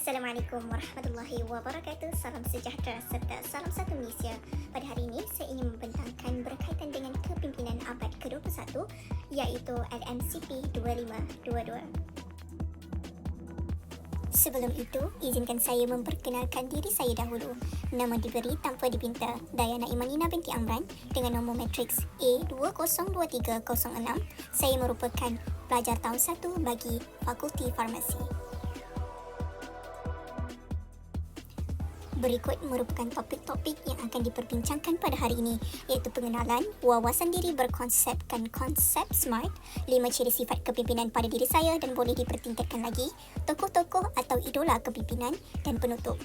Assalamualaikum warahmatullahi wabarakatuh. Salam sejahtera serta salam satu Malaysia. Pada hari ini, saya ingin membentangkan berkaitan dengan kepimpinan abad ke-21 iaitu LMCP 2522. Sebelum itu, izinkan saya memperkenalkan diri saya dahulu. Nama diberi tanpa dipinta, Dayana Imanina binti Amran dengan nombor matriks A202306. Saya merupakan pelajar tahun 1 bagi Fakulti Farmasi. Berikut merupakan topik-topik yang akan diperbincangkan pada hari ini, iaitu pengenalan, wawasan diri berkonsepkan konsep SMART, 5 ciri sifat kepimpinan pada diri saya dan boleh dipertingkatkan lagi, tokoh-tokoh atau idola kepimpinan, dan penutup.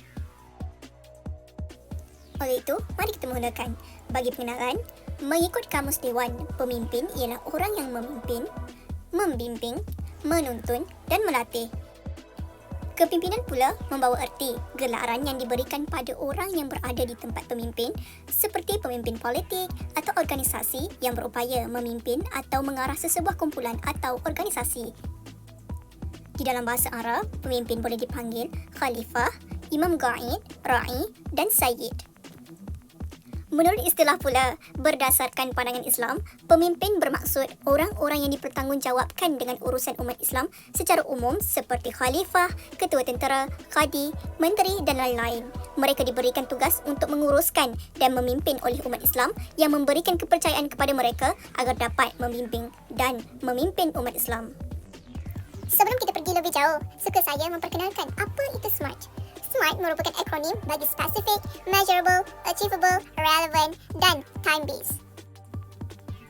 Oleh itu, mari kita mulakan. Bagi pengenalan, mengikut Kamus Dewan, pemimpin ialah orang yang memimpin, membimbing, menuntun dan melatih. Kepimpinan pula membawa erti gelaran yang diberikan pada orang yang berada di tempat pemimpin seperti pemimpin politik atau organisasi yang berupaya memimpin atau mengarah sesebuah kumpulan atau organisasi. Di dalam bahasa Arab, pemimpin boleh dipanggil khalifah, imam ghaid, ra'i dan sayyid. Menurut istilah pula, berdasarkan pandangan Islam, pemimpin bermaksud orang-orang yang dipertanggungjawabkan dengan urusan umat Islam secara umum seperti khalifah, ketua tentera, qadi, menteri dan lain-lain. Mereka diberikan tugas untuk menguruskan dan memimpin oleh umat Islam yang memberikan kepercayaan kepada mereka agar dapat membimbing dan memimpin umat Islam. Sebelum kita pergi lebih jauh, suka saya memperkenalkan apa itu SMART. SMART merupakan akronim bagi Specific, Measurable, Achievable, Relevant dan Time-Based.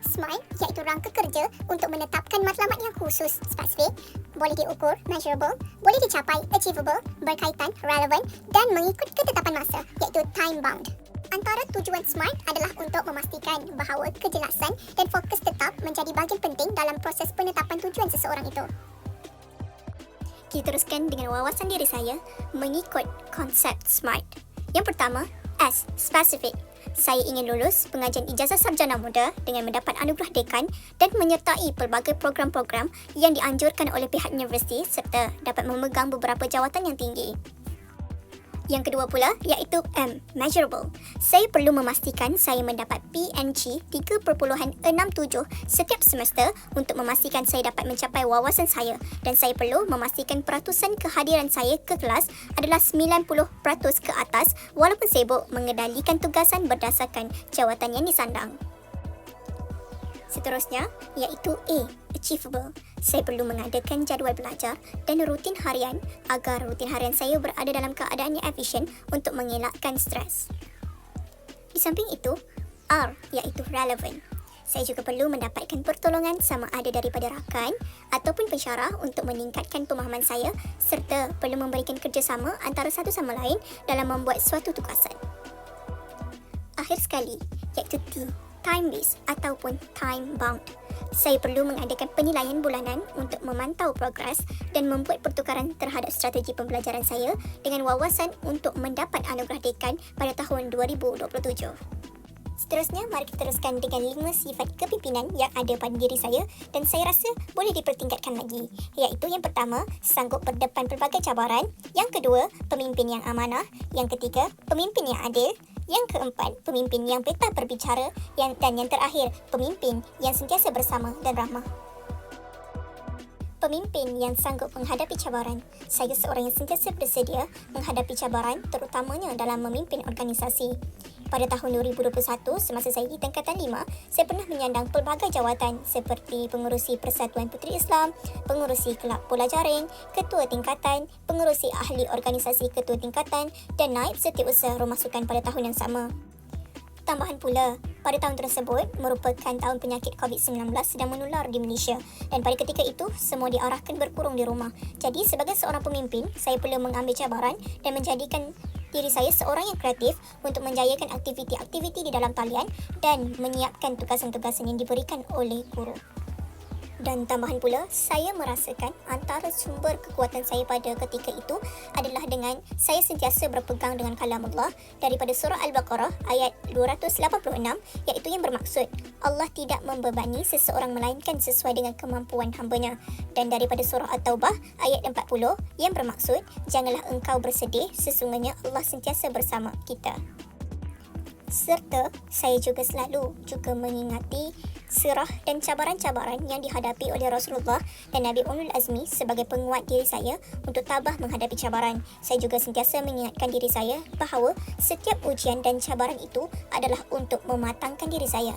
SMART iaitu rangka kerja untuk menetapkan matlamat yang khusus, spesifik, boleh diukur, measurable, boleh dicapai, achievable, berkaitan, relevant dan mengikut ketetapan masa, iaitu time-bound. Antara tujuan SMART adalah untuk memastikan bahawa kejelasan dan fokus tetap menjadi bahagian penting dalam proses penetapan tujuan seseorang itu. Kita teruskan dengan wawasan diri saya mengikut konsep SMART. Yang pertama, S. Specific. Saya ingin lulus pengajian ijazah sarjana muda dengan mendapat anugerah dekan dan menyertai pelbagai program-program yang dianjurkan oleh pihak universiti serta dapat memegang beberapa jawatan yang tinggi. Yang kedua pula iaitu M. Measurable. Saya perlu memastikan saya mendapat PNG 3.67 setiap semester untuk memastikan saya dapat mencapai wawasan saya dan saya perlu memastikan peratusan kehadiran saya ke kelas adalah 90% ke atas walaupun sibuk mengendalikan tugasan berdasarkan jawatan yang disandang. Seterusnya iaitu A. Achievable. Saya perlu mengadakan jadual belajar dan rutin harian agar rutin harian saya berada dalam keadaan yang efisien untuk mengelakkan stres. Di samping itu, R iaitu relevant. Saya juga perlu mendapatkan pertolongan sama ada daripada rakan ataupun pensyarah untuk meningkatkan pemahaman saya serta perlu memberikan kerjasama antara satu sama lain dalam membuat suatu tugasan. Akhir sekali, iaitu T. Time-based ataupun time-bound. Saya perlu mengadakan penilaian bulanan untuk memantau progres dan membuat pertukaran terhadap strategi pembelajaran saya dengan wawasan untuk mendapat anugerah dekan pada tahun 2027. Seterusnya, mari kita teruskan dengan 5 sifat kepimpinan yang ada pada diri saya dan saya rasa boleh dipertingkatkan lagi. Iaitu yang pertama, sanggup berdepan pelbagai cabaran. Yang kedua, pemimpin yang amanah. Yang ketiga, pemimpin yang adil. Yang keempat, pemimpin yang betah berbicara. Dan yang terakhir, pemimpin yang sentiasa bersama dan ramah. Pemimpin yang sanggup menghadapi cabaran. Saya seorang yang sentiasa bersedia menghadapi cabaran terutamanya dalam memimpin organisasi. Pada tahun 2021, semasa saya di tingkatan 5, saya pernah menyandang pelbagai jawatan seperti pengerusi Persatuan Puteri Islam, pengerusi Kelab Bola Jaring, ketua tingkatan, pengerusi ahli organisasi ketua tingkatan dan naib setiausaha rumah sukan pada tahun yang sama. Tambahan pula, pada tahun tersebut merupakan tahun penyakit COVID-19 sedang menular di Malaysia dan pada ketika itu semua diarahkan berkurung di rumah. Jadi sebagai seorang pemimpin, saya perlu mengambil cabaran dan menjadikan diri saya seorang yang kreatif untuk menjayakan aktiviti-aktiviti di dalam talian dan menyiapkan tugasan-tugasan yang diberikan oleh guru. Dan tambahan pula, saya merasakan antara sumber kekuatan saya pada ketika itu adalah dengan saya sentiasa berpegang dengan kalam Allah daripada surah Al-Baqarah ayat 286, iaitu yang bermaksud Allah tidak membebani seseorang melainkan sesuai dengan kemampuan hambanya, dan daripada surah At-Taubah ayat 40 yang bermaksud janganlah engkau bersedih, sesungguhnya Allah sentiasa bersama kita. Serta saya juga selalu mengingati sirah dan cabaran-cabaran yang dihadapi oleh Rasulullah dan Nabi Ulul Azmi sebagai penguat diri saya untuk tabah menghadapi cabaran. Saya juga sentiasa mengingatkan diri saya bahawa setiap ujian dan cabaran itu adalah untuk mematangkan diri saya.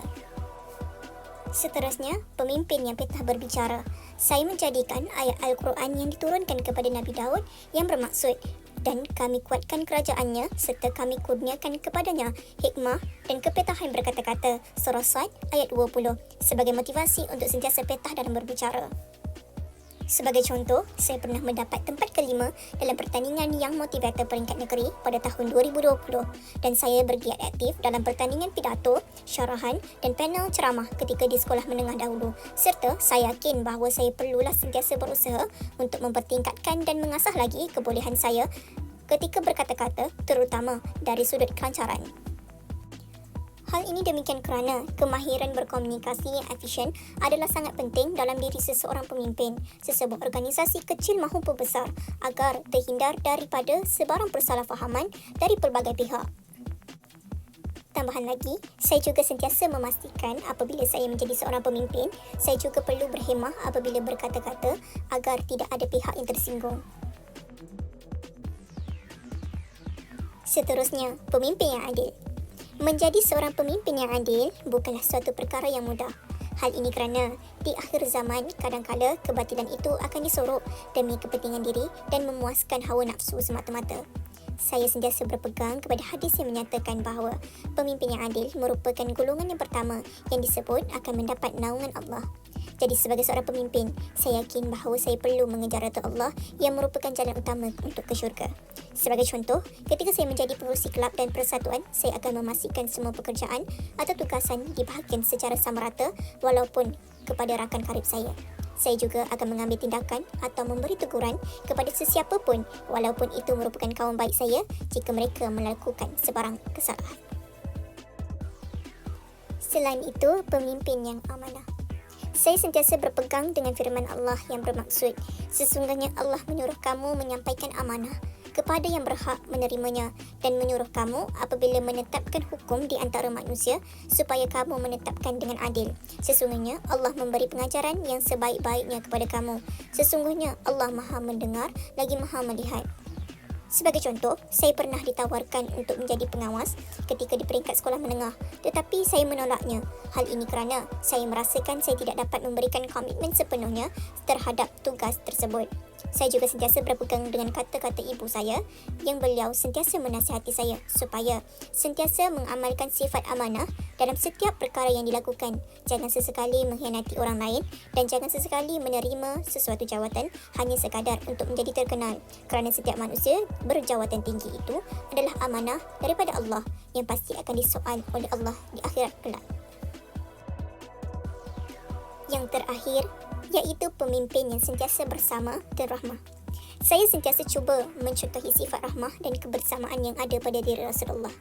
Seterusnya, pemimpin yang petah berbicara. Saya menjadikan ayat Al-Quran yang diturunkan kepada Nabi Daud yang bermaksud dan kami kuatkan kerajaannya serta kami kurniakan kepadanya hikmah dan kepetahan berkata-kata, surah Sad ayat 20, sebagai motivasi untuk sentiasa petah dalam berbicara. Sebagai contoh, saya pernah mendapat tempat kelima dalam pertandingan Young Motivator peringkat negeri pada tahun 2020 dan saya bergiat aktif dalam pertandingan pidato, syarahan dan panel ceramah ketika di sekolah menengah dahulu, serta saya yakin bahawa saya perlulah sentiasa berusaha untuk mempertingkatkan dan mengasah lagi kebolehan saya ketika berkata-kata, terutama dari sudut kelancaran. Hal ini demikian kerana kemahiran berkomunikasi yang efisien adalah sangat penting dalam diri seseorang pemimpin, sesebuah organisasi kecil maupun besar, agar terhindar daripada sebarang persalahfahaman dari pelbagai pihak. Tambahan lagi, saya juga sentiasa memastikan apabila saya menjadi seorang pemimpin, saya juga perlu berhemah apabila berkata-kata agar tidak ada pihak yang tersinggung. Seterusnya, pemimpin yang adil. Menjadi seorang pemimpin yang adil bukanlah suatu perkara yang mudah. Hal ini kerana di akhir zaman kadang-kala kebatilan itu akan disorok demi kepentingan diri dan memuaskan hawa nafsu semata-mata. Saya sentiasa berpegang kepada hadis yang menyatakan bahawa pemimpin yang adil merupakan golongan yang pertama yang disebut akan mendapat naungan Allah. Jadi sebagai seorang pemimpin, saya yakin bahawa saya perlu mengejar redha Allah yang merupakan jalan utama untuk ke syurga. Sebagai contoh, ketika saya menjadi pengurusi kelab dan persatuan, saya akan memastikan semua pekerjaan atau tugasan dibahagikan secara sama rata walaupun kepada rakan karib saya. Saya juga akan mengambil tindakan atau memberi teguran kepada sesiapa pun walaupun itu merupakan kawan baik saya jika mereka melakukan sebarang kesalahan. Selain itu, pemimpin yang amanah. Saya sentiasa berpegang dengan firman Allah yang bermaksud, sesungguhnya Allah menyuruh kamu menyampaikan amanah kepada yang berhak menerimanya dan menyuruh kamu apabila menetapkan hukum di antara manusia supaya kamu menetapkan dengan adil. Sesungguhnya Allah memberi pengajaran yang sebaik-baiknya kepada kamu. Sesungguhnya Allah Maha mendengar lagi Maha melihat. Sebagai contoh, saya pernah ditawarkan untuk menjadi pengawas ketika di peringkat sekolah menengah, tetapi saya menolaknya. Hal ini kerana saya merasakan saya tidak dapat memberikan komitmen sepenuhnya terhadap tugas tersebut. Saya juga sentiasa berpegang dengan kata-kata ibu saya yang beliau sentiasa menasihati saya supaya sentiasa mengamalkan sifat amanah dalam setiap perkara yang dilakukan. Jangan sesekali mengkhianati orang lain dan jangan sesekali menerima sesuatu jawatan hanya sekadar untuk menjadi terkenal, kerana setiap manusia berjawatan tinggi itu adalah amanah daripada Allah yang pasti akan disoal oleh Allah di akhirat kelak. Yang terakhir, iaitu pemimpin yang sentiasa bersama dan rahmah. Saya sentiasa cuba mencontohi sifat rahmah dan kebersamaan yang ada pada diri Rasulullah.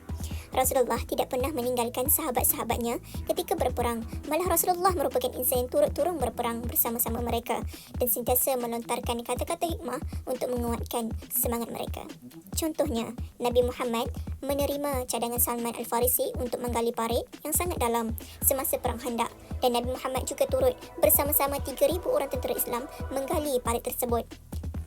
Rasulullah tidak pernah meninggalkan sahabat-sahabatnya ketika berperang. Malah Rasulullah merupakan insan yang turut-turut berperang bersama-sama mereka dan sentiasa melontarkan kata-kata hikmah untuk menguatkan semangat mereka. Contohnya, Nabi Muhammad menerima cadangan Salman Al-Farisi untuk menggali parit yang sangat dalam semasa Perang Khandaq dan Nabi Muhammad juga turut bersama-sama 3,000 orang tentera Islam menggali parit tersebut.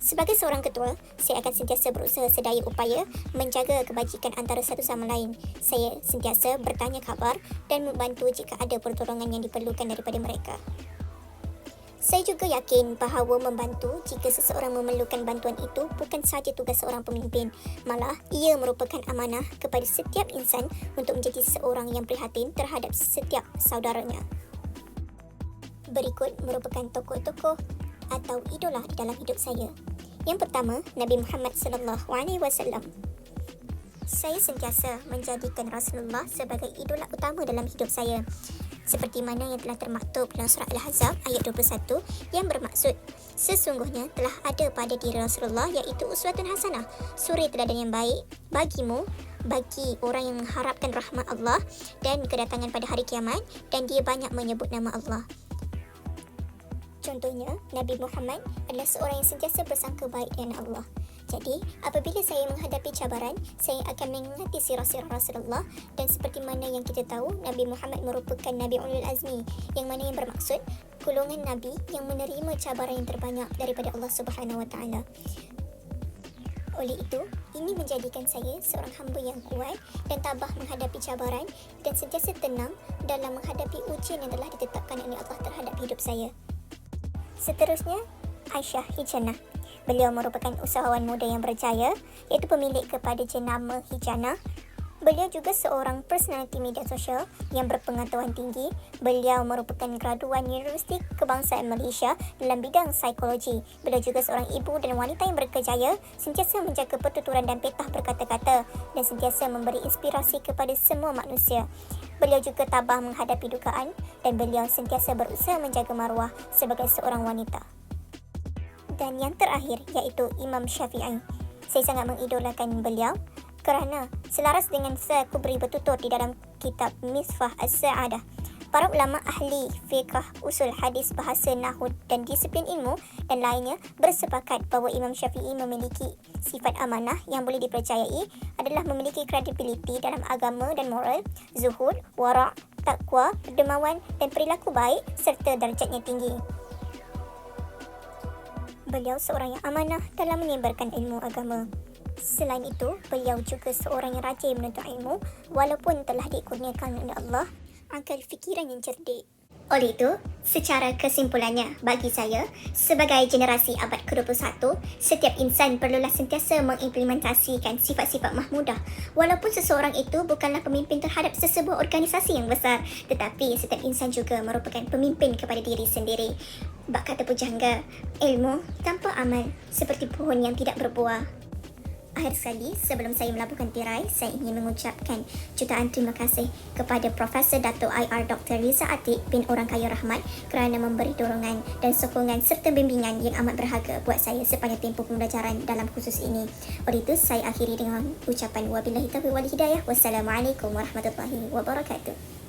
Sebagai seorang ketua, saya akan sentiasa berusaha sedaya upaya menjaga kebajikan antara satu sama lain. Saya sentiasa bertanya khabar dan membantu jika ada pertolongan yang diperlukan daripada mereka. Saya juga yakin bahawa membantu jika seseorang memerlukan bantuan itu bukan sahaja tugas seorang pemimpin, malah ia merupakan amanah kepada setiap insan untuk menjadi seorang yang prihatin terhadap setiap saudaranya. Berikut merupakan tokoh-tokoh atau idola di dalam hidup saya. Yang pertama, Nabi Muhammad SAW. Saya sentiasa menjadikan Rasulullah sebagai idola utama dalam hidup saya. seperti mana yang telah termaktub dalam surah Al-Ahzab ayat 21 yang bermaksud, sesungguhnya telah ada pada diri Rasulullah iaitu uswatun hasanah, suri teladan yang baik bagimu, bagi orang yang mengharapkan rahmat Allah dan kedatangan pada hari kiamat dan dia banyak menyebut nama Allah. Contohnya, Nabi Muhammad adalah seorang yang sentiasa bersangka baik dengan Allah. Jadi, apabila saya menghadapi cabaran, saya akan mengingati sirah-sirah Rasulullah dan seperti mana yang kita tahu, Nabi Muhammad merupakan Nabi Ulul Azmi yang mana yang bermaksud golongan Nabi yang menerima cabaran yang terbanyak daripada Allah Subhanahu Wa Taala. Oleh itu, ini menjadikan saya seorang hamba yang kuat dan tabah menghadapi cabaran dan sentiasa tenang dalam menghadapi ujian yang telah ditetapkan oleh Allah terhadap hidup saya. Seterusnya, Aisyah Hijana. Beliau merupakan usahawan muda yang berjaya, iaitu pemilik kepada jenama Hijana. Beliau juga seorang personaliti media sosial yang berpengetahuan tinggi. Beliau merupakan graduan Universiti Kebangsaan Malaysia dalam bidang psikologi. Beliau juga seorang ibu dan wanita yang berkejaya, sentiasa menjaga pertuturan dan petah berkata-kata dan sentiasa memberi inspirasi kepada semua manusia. Beliau juga tabah menghadapi dugaan dan beliau sentiasa berusaha menjaga maruah sebagai seorang wanita. Dan yang terakhir iaitu Imam Syafi'i. Saya sangat mengidolakan beliau kerana selaras dengan saya beri bertutur di dalam kitab Misbah As-Sa'adah. Para ulama ahli fiqh, usul hadis, bahasa nahwu dan disiplin ilmu dan lainnya bersepakat bahawa Imam Syafi'i memiliki sifat amanah yang boleh dipercayai, adalah memiliki kredibiliti dalam agama dan moral, zuhud, wara', takwa, dermawan dan perilaku baik serta darjatnya tinggi. Beliau seorang yang amanah dalam menyebarkan ilmu agama. Selain itu, beliau juga seorang yang rajin menuntut ilmu walaupun telah dikurniakan oleh Allah akal fikiran yang cerdik. Oleh itu, secara kesimpulannya, bagi saya, sebagai generasi abad ke-21, setiap insan perlulah sentiasa mengimplementasikan sifat-sifat mahmudah. Walaupun seseorang itu bukanlah pemimpin terhadap sesebuah organisasi yang besar, tetapi setiap insan juga merupakan pemimpin kepada diri sendiri. Bak kata pujangga, ilmu tanpa amal seperti pohon yang tidak berbuah. Akhir sekali, sebelum saya melabuhkan tirai, saya ingin mengucapkan jutaan terima kasih kepada Profesor Dato' IR Dr. Riza Atiq bin Orang Kaya Rahmat kerana memberi dorongan dan sokongan serta bimbingan yang amat berharga buat saya sepanjang tempoh pembelajaran dalam kursus ini. Oleh itu, saya akhiri dengan ucapan wabillahi taufiq wal hidayah. Wassalamualaikum warahmatullahi wabarakatuh.